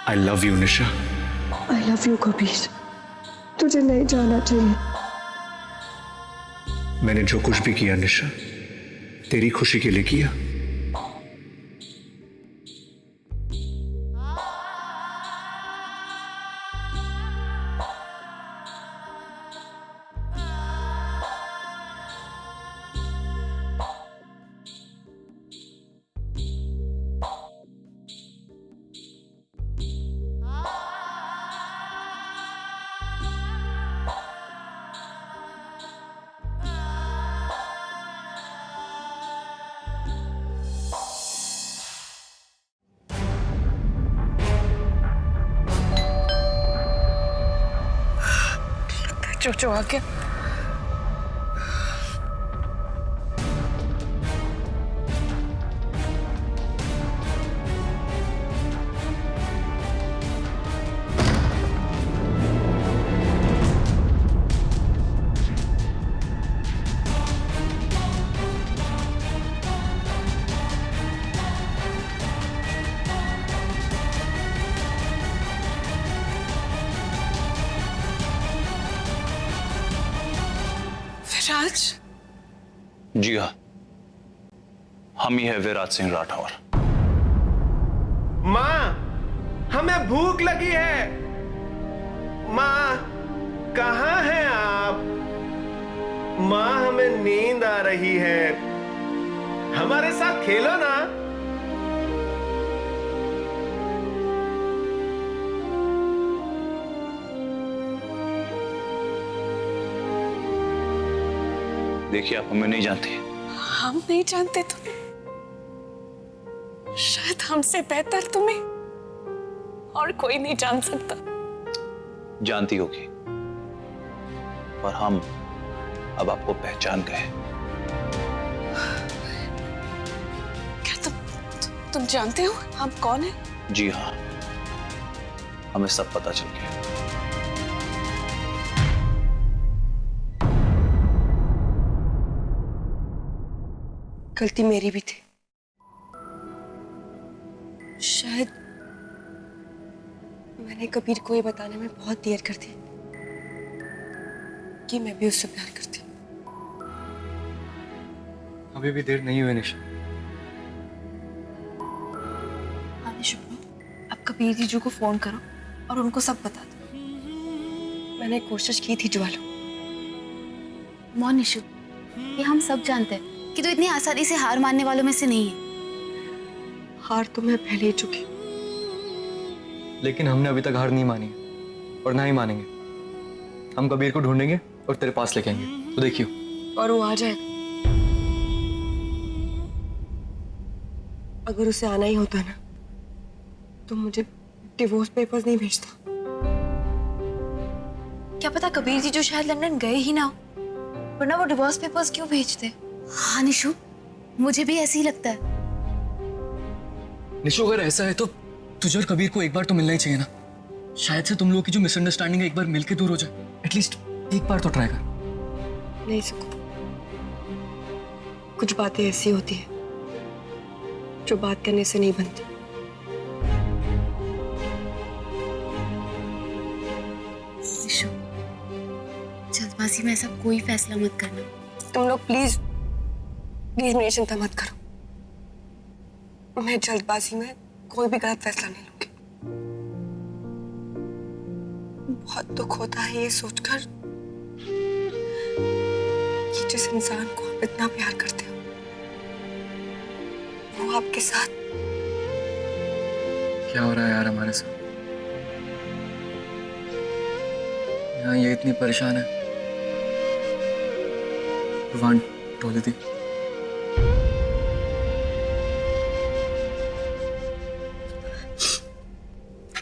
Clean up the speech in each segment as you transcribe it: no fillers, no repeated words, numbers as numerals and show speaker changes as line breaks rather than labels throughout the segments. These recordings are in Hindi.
I love you Nisha.
I love you Kabir, तुझे नहीं जाना चाहिए।
मैंने जो कुछ भी किया निशा, तेरी खुशी के लिए किया।
जो आ गया। विराज?
जी हाँ, हम ही है विराज सिंह राठौर।
माँ, हमें भूख लगी है। माँ, कहाँ हैं आप? माँ, हमें नींद आ रही है। हमारे साथ खेलो ना।
देखिए, आप हमें नहीं जानते।
हम नहीं जानते तुम्हें, शायद हमसे बेहतर तुम्हें और कोई नहीं जान सकता।
जानती होगी, पर हम अब आपको पहचान गए।
क्या तुम जानते हो हम कौन है?
जी हाँ, हमें सब पता चल गया।
गलती मेरी भी थी। शायद मैंने कबीर को ये बताने में बहुत देर कर दी कि मैं भी उससे प्यार करती हूँ।
अभी भी देर नहीं हुई निशा।
हाँ निशु, अब कबीर जीजू को फोन करो और उनको सब बता दो।
मैंने कोशिश की थी ज्वालो।
मौन निशु, ये हम सब जानते हैं कि तू इतनी आसानी से हार मानने वालों में से नहीं है।
हार तो मैं पहले ही चुकी।
लेकिन हमने अभी तक हार नहीं मानी और ना ही मानेंगे। हम कबीर को ढूंढेंगे और तेरे पास लेके आएंगे, तो देखियो।
और वो आ जाएगा। अगर उसे आना ही होता ना, तो मुझे डिवोर्स पेपर्स नहीं भेजता।
क्या पता कबीर जीजू शायद लंदन गए ही ना हो, वरना वो डिवोर्स पेपर्स क्यों भेजते? हाँ निशु, मुझे भी ऐसे ही लगता है।
निशु, अगर ऐसा है तो तुझे और कबीर को एक बार तो मिलना ही चाहिए ना। शायद से तुम लोगों की जो मिसअंडरस्टैंडिंग है एक बार मिलके दूर हो जाए। एटलीस्ट एक बार तो ट्राई कर।
नहीं सकूं। कुछ बातें ऐसी होती है जो बात करने से नहीं बनती।
निशु, जल्दबाजी में ऐसा कोई फैसला मत करना।
तुम लोग प्लीज मेरी चिंता मत करो। मैं जल्दबाजी में कोई भी गलत फैसला नहीं लूंगी। बहुत दुख होता है ये सोचकर कि जिस इंसान को आप इतना प्यार करते हो वो आपके साथ।
क्या हो रहा है यार हमारे साथ? यहाँ ये इतनी परेशान है। भगवान टोले दी।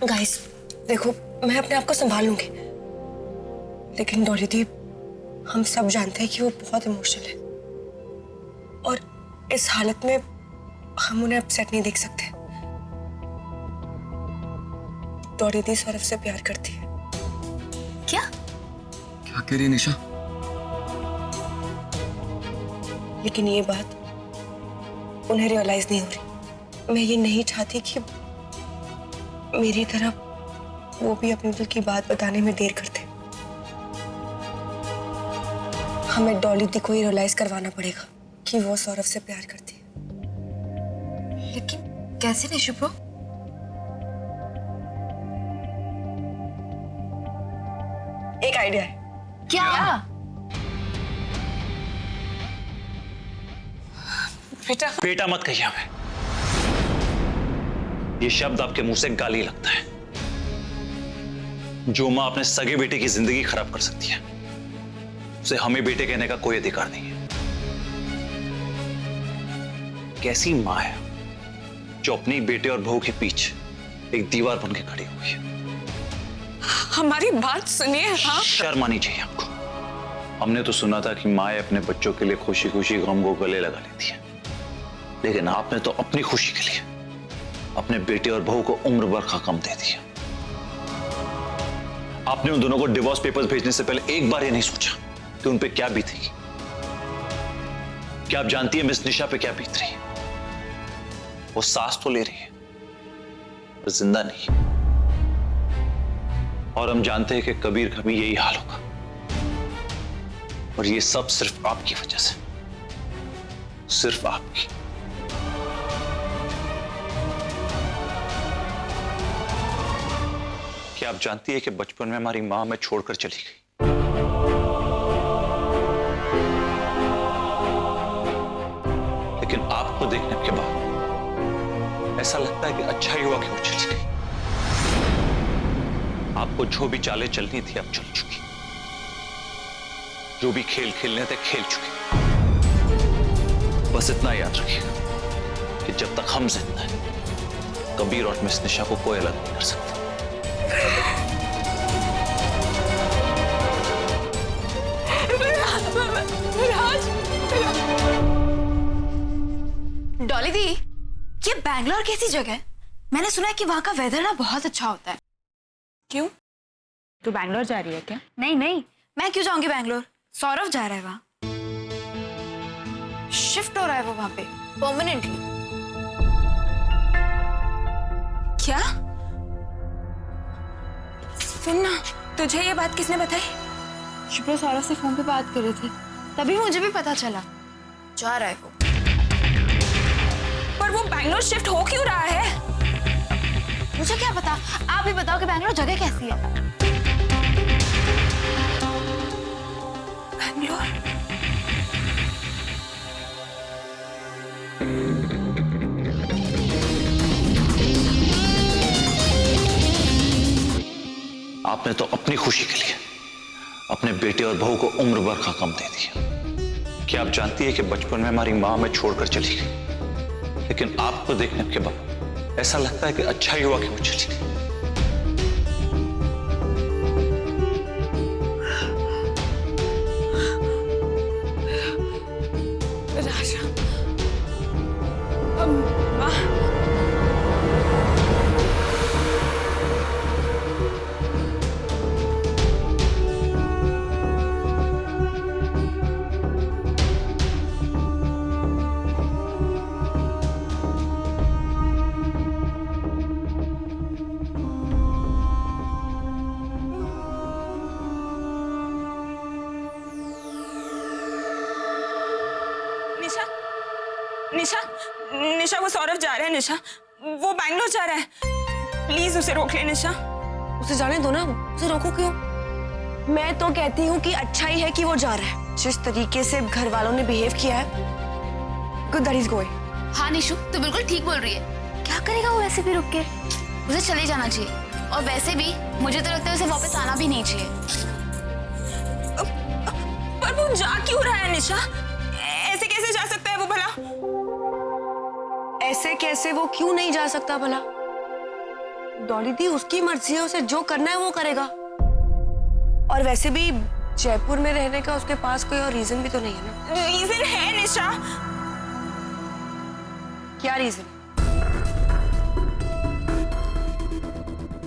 गाइस देखो, मैं अपने आप को संभाल लूंगी, लेकिन डॉली दी, हम सब जानते हैं कि वो बहुत इमोशनल है और इस हालत में हम उन्हें अपसेट नहीं देख सकते। डॉली दी सौरभ से प्यार करती है।
क्या
क्या कह रही है निशा?
लेकिन ये बात उन्हें रियलाइज नहीं हो रही। मैं ये नहीं चाहती कि मेरी तरह वो भी अपने दिल की बात बताने में देर करते। हमें डॉली दी को ही रियलाइज करवाना पड़ेगा कि वो सौरभ से प्यार करती है।
लेकिन कैसे निशु ब्रो?
एक आइडिया है।
क्या?
बेटा
बेटा मत कहिए हमें। ये शब्द आपके मुंह से गाली लगता है। जो मां अपने सगे बेटे की जिंदगी खराब कर सकती है, उसे हमें बेटे कहने का कोई अधिकार नहीं है। कैसी मां है जो अपनी बेटे और बहू के बीच एक दीवार बन के खड़ी हुई है?
हमारी बात सुनिए। हाँ,
शर्म आनी चाहिए आपको। हमने तो सुना था कि माएं अपने बच्चों के लिए खुशी खुशी गम को गले लगा लेती है, लेकिन आपने तो अपनी खुशी के लिए अपने बेटे और बहू को उम्र भर का गम दे दिया। आपने उन दोनों को डिवोर्स पेपर्स भेजने से पहले एक बार ये नहीं सोचा कि उन पे क्या बीतेगी। क्या आप जानती है मिस निशा पे क्या बीत रही है? वो सांस तो ले रही है पर जिंदा नहीं। और हम जानते हैं कि कबीर का भी यही हाल होगा, और ये सब सिर्फ आपकी वजह से, सिर्फ आपकी। क्या आप जानती है कि बचपन में हमारी मां हमें छोड़कर चली गई? लेकिन आपको देखने के बाद ऐसा लगता है कि अच्छा ही हुआ कि वो चली गई। आपको जो भी चालें चलनी थी अब चल चुकी, जो भी खेल खेलने थे खेल चुके। बस इतना याद रखिएगा कि जब तक हम जिंदा हैं, कबीर और मिस निशा को कोई अलग नहीं कर सकता।
डॉली दी, ये बैंगलोर कैसी जगह है? मैंने सुना है कि वहां का वेदर ना बहुत अच्छा होता है।
क्यों? तू बैंगलोर जा रही है क्या?
नहीं नहीं, मैं क्यों जाऊंगी बैंगलोर? सौरभ जा रहा है वहां। शिफ्ट हो रहा है वो वहां पे परमानेंटली।
क्या? सुन ना, तुझे ये बात किसने बताई?
शुभ्रा सौरभ से फोन पे बात कर रही थी, तभी मुझे भी पता चला जा रहा है वो।
पर वो बैंगलोर शिफ्ट हो क्यों रहा है?
मुझे क्या पता, आप भी बताओ कि बैंगलोर जगह कैसी है।
बैंगलोर?
आपने तो अपनी खुशी के लिए अपने बेटे और बहू को उम्र भर का गम दे दिया। क्या आप जानती है कि बचपन में हमारी मां हमें छोड़कर चली गई, लेकिन आपको देखने के बाद ऐसा लगता है कि अच्छा ही हुआ कि वो चली गई।
राजा, निशा, निशा, निशा, वो सौरभ जा रहा है। निशा, वो बैंगलोर जा रहा है। प्लीज उसे रोक ले निशा।
उसे जाने दो ना, उसे रोको क्यों? मैं तो कहती हूँ कि अच्छा ही है कि वो जा रहा है। जिस तरीके से घर वालों ने बिहेव किया है, good that he's going।
हाँ निशु, तू बिल्कुल ठीक बोल रही है। क्या करेगा वो वैसे भी रुक के? उसे चले जाना चाहिए, और वैसे भी मुझे तो लगता है उसे वापस आना भी नहीं चाहिए।
पर वो जा क्यों रहा है निशा? ऐसे कैसे जा सकता है वो भला?
ऐसे कैसे वो क्यों नहीं जा सकता भला? डॉली दी, उसकी मर्जी है, उसे जो करना है वो करेगा। और वैसे भी जयपुर में रहने का उसके पास कोई और रीजन भी तो नहीं है ना।
रीजन है निशा।
क्या रीजन?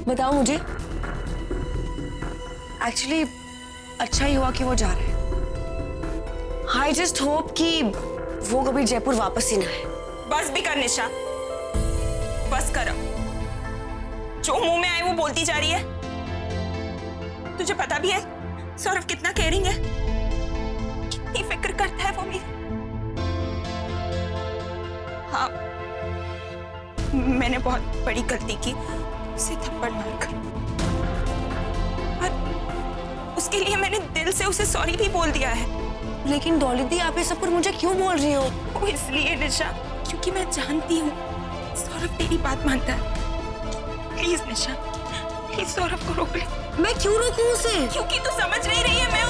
बताओ मुझे। एक्चुअली अच्छा ही हुआ कि वो जा रहा है। आई जस्ट होप कि वो कभी जयपुर वापस ही ना आए।
बस भी कर निशा, बस कर। जो मुंह में आए वो बोलती जा रही है। तुझे पता भी है सौरभ कितना केयरिंग है, कितनी फिक्र करता है वो मेरी। हाँ, मैंने बहुत बड़ी गलती की उसे थप्पड़ मारकर, और उसके लिए मैंने दिल से उसे सॉरी भी बोल दिया है।
लेकिन डॉली दी, आप ये सब पर मुझे क्यों बोल रही हो?
वो इसलिए निशा, क्योंकि मैं जानती हूँ सौरभ तेरी बात मानता है। प्लीज निशा, प्लीज सौरभ को रोक ले।
मैं क्यों रोकूं उसे?
क्योंकि तू समझ नहीं रही है। मैं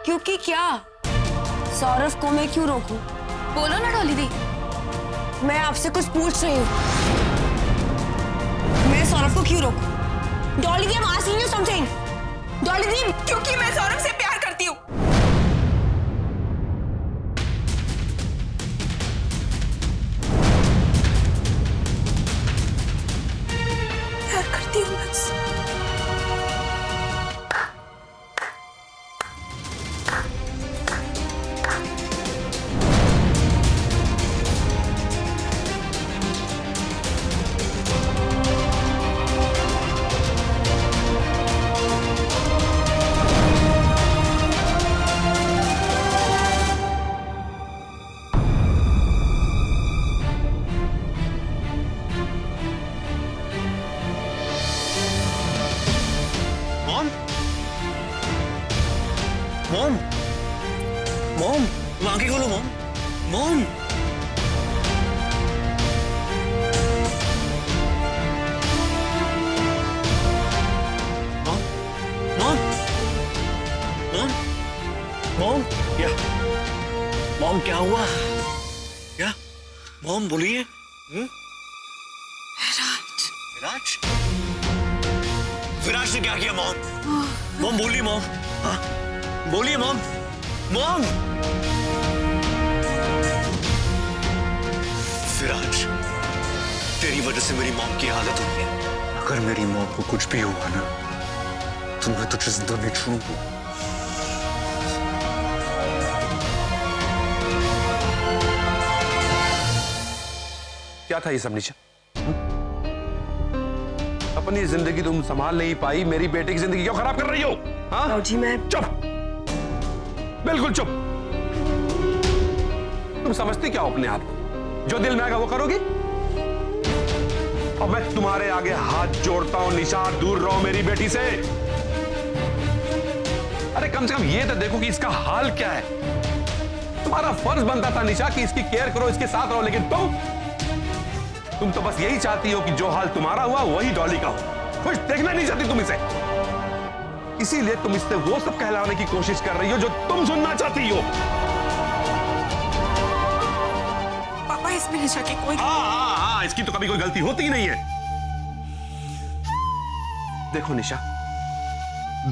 क्योंकि क्या? सौरभ को मैं क्यों रोकूं?
बोलो ना डॉली दी।
मैं आपसे कुछ पूछ रही हूँ। मैं सौरभ को क्यों रोकूं? डॉली दी, I'm asking you something. Dolly दी,
क्योंकि मैं सौरभ से प्यार करती हूँ। प्यार करती हूँ बस।
मॉम, मॉम, आंखें खोलो mom, mom. Mom, mom, mom, mom, क्या? मॉम क्या हुआ? क्या? मॉम बोलिए। विराज, विराज ने क्या किया मॉम? मॉम बोलिए मॉम। हाँ, बोलिए मॉम, मॉम। विराज, तेरी वजह से मेरी मॉम की हालत हुई है। अगर मेरी मॉम को कुछ भी हुआ ना, तो मैं तुझे जिंदा नहीं छोड़ूंगा।
क्या था ये सब निशा? अपनी जिंदगी तुम संभाल नहीं पाई, मेरी बेटी की जिंदगी क्यों खराब कर रही हो? हाँ
जी, मैं
चुप, बिल्कुल चुप। तुम समझती क्या हो अपने आप को? जो दिल में आएगा वो करोगी। और मैं तुम्हारे आगे हाथ जोड़ता हूं निशा, दूर रहो मेरी बेटी से। अरे कम से कम ये तो देखो कि इसका हाल क्या है। तुम्हारा फर्ज बनता था निशा कि इसकी केयर करो, इसके साथ रहो, लेकिन तुम तो बस यही चाहती हो कि जो हाल तुम्हारा हुआ वही डॉली का हो। कुछ देखना नहीं चाहती तुम इसे, इसीलिए तुम इससे वो सब कहलाने की कोशिश कर रही हो जो तुम सुनना चाहती हो।
पापा, इसमें निशा की कोई
हाँ, इसकी तो कभी कोई गलती होती ही नहीं है। देखो निशा,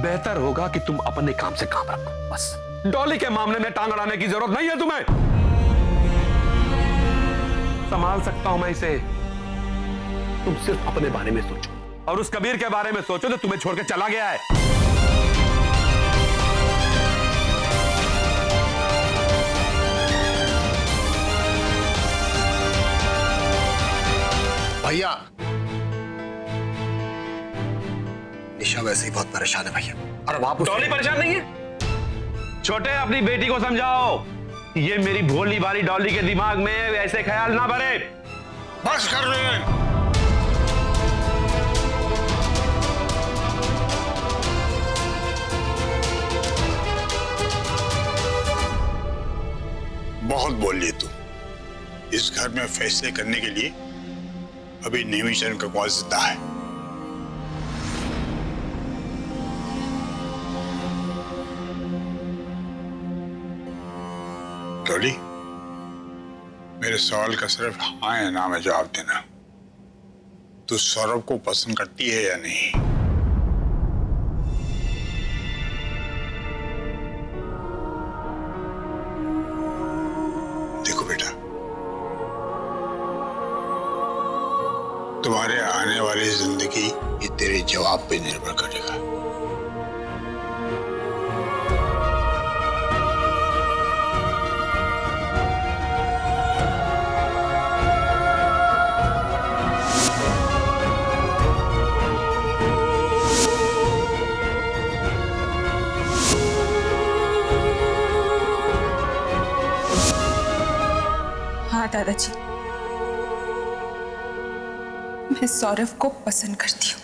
बेहतर होगा कि तुम अपने काम से काम रखो बस। डॉली के मामले में टांग अड़ाने की जरूरत नहीं है तुम्हें। संभाल सकता हूं मैं इसे। तुम सिर्फ अपने बारे में सोचो, और उस कबीर के बारे में सोचो जो तुम्हें छोड़ के चला गया है।
भैया, निशा वैसे ही बहुत परेशान है भैया। और आप
डॉली परेशान नहीं है? छोटे, अपनी बेटी को समझाओ, ये मेरी भोली भाली डॉली के दिमाग में ऐसे ख्याल ना भरे।
बस कर रहे हैं।
बहुत बोल लिए तुम। इस घर में फैसले करने के लिए अभी नेमिशन का कौन जिंदा है? डॉली, मेरे सवाल का सिर्फ हाँ या ना में जवाब देना। तू सौरभ को पसंद करती है या नहीं? देखो बेटा, तुम्हारे आने वाली जिंदगी ये तेरे जवाब पे निर्भर करेगा।
हाँ दादाजी, मैं सौरभ को पसंद करती हूँ।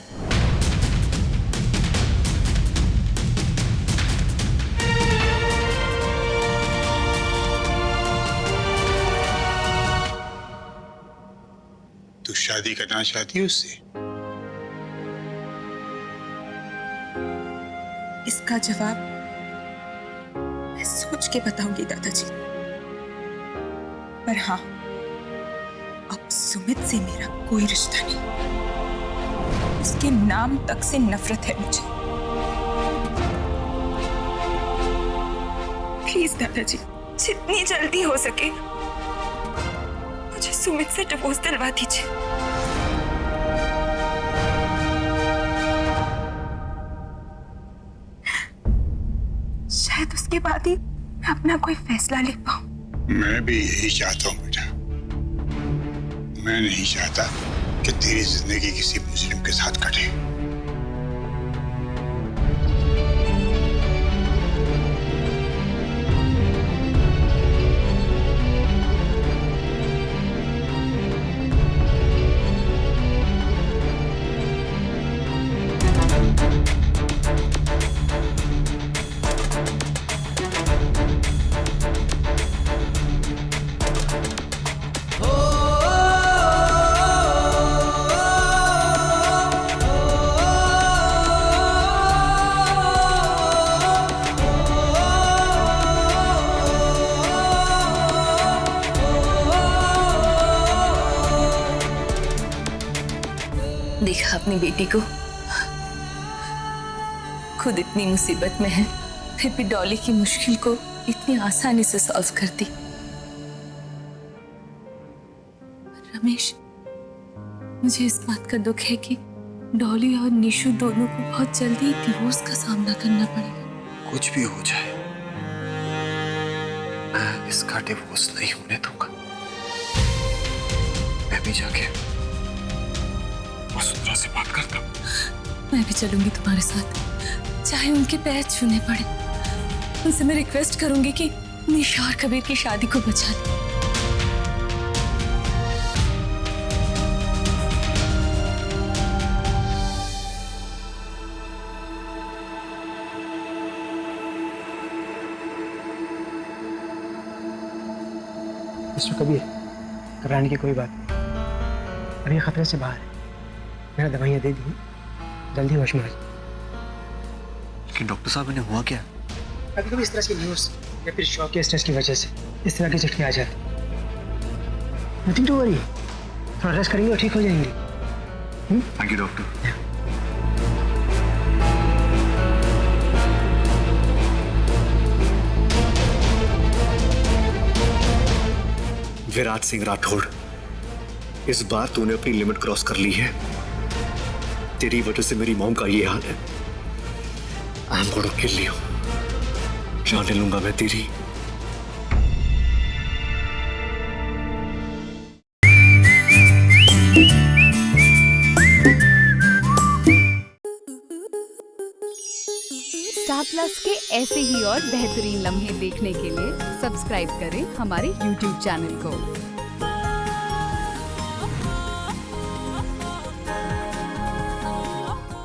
तू शादी करना चाहती है उससे?
इसका जवाब मैं सोच के बताऊंगी दादाजी। पर हाँ, अब सुमित से मेरा कोई रिश्ता नहीं। उसके नाम तक से नफरत है मुझे। प्लीज दादाजी, जितनी जल्दी हो सके मुझे सुमित से डिवोर्स दिलवा दीजिए। शायद उसके बाद ही मैं अपना कोई फैसला ले पाऊं।
मैं भी यही चाहता हूँ बेटा। मैं नहीं चाहता कि तेरी जिंदगी किसी मुस्लिम के साथ कटे।
देखा अपनी बेटी को, खुद इतनी मुसीबत में है, फिर भी डॉली की मुश्किल को इतनी आसानी से सॉल्व कर दी। रमेश, मुझे इस बात का दुख है कि डॉली और निशु दोनों को बहुत जल्दी डिवोर्स का सामना करना पड़ेगा।
कुछ भी हो जाए, मैं इसका डिवोर्स नहीं होने दूंगा। मैं भी जाके वसुंधरा से बात करता हूँ।
मैं भी चलूंगी तुम्हारे साथ, चाहे उनके पैर छूने पड़े। उनसे मैं रिक्वेस्ट करूंगी कि निशा और कबीर की शादी को बचा ले।
मिस्टर कबीर, घबराने की कोई बात नहीं। अभी खतरे से बाहर है। मैंने दवाइयाँ दे दी, जल्दी होश में आ जाए।
लेकिन डॉक्टर साहब, इन्हें हुआ क्या?
कभी कभी इस तरह की न्यूज़ या फिर शॉक के स्ट्रेस की वजह से इस तरह के झटके आ जाते। नथिंग टू वरी, थोड़ा रेस्ट करेंगे और ठीक हो जाएंगे।
Thank you doctor. Virat Singh Rathore, इस बार तूने अपनी लिमिट क्रॉस कर ली है। तेरी वजह से मेरी मॉम का ये हाल है। I am gonna kill you. जान ले लूंगा मैं तेरी।
स्टार प्लस के ऐसे ही और बेहतरीन लम्हे देखने के लिए सब्सक्राइब करें हमारे YouTube चैनल को।